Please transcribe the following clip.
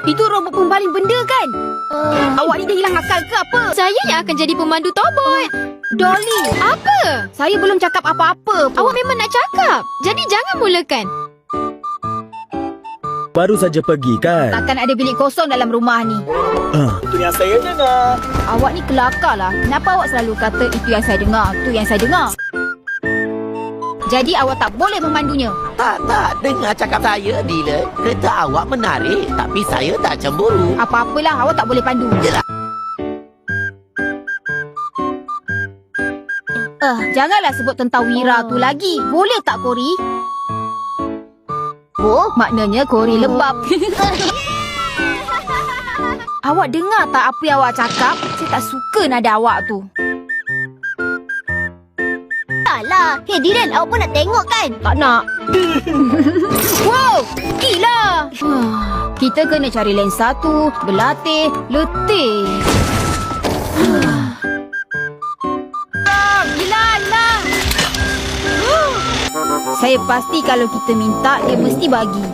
Itu robot pembaling benda kan? Awak ni dah hilang akal ke apa? Saya yang akan jadi pemandu tobot. Dolly, Apa? saya belum cakap apa-apa pun. Awak memang nak cakap. Jadi jangan mulakan. Baru saja pergi kan? Takkan ada bilik kosong dalam rumah ni. Itu yang saya dengar. Awak ni kelakar lah. Kenapa awak selalu kata itu yang saya dengar, itu yang saya dengar? Jadi awak tak boleh memandunya. Tak, dengar cakap saya, Dylan. Kereta awak menarik, tapi saya tak cemburu. Apa-apalah, awak tak boleh pandu. Yelah. Janganlah sebut tentang Wira tu lagi. Boleh tak, Kori? Oh, maknanya Kori lebab. Awak dengar tak apa yang awak cakap? Saya tak suka nada awak tu. Taklah. Hey Dylan, awak pun nak tengok kan? Tak nak. Wow, gila. Kita kena cari lensa tu, berlatih, letih. Gila. Saya pasti kalau kita minta, dia mesti bagi.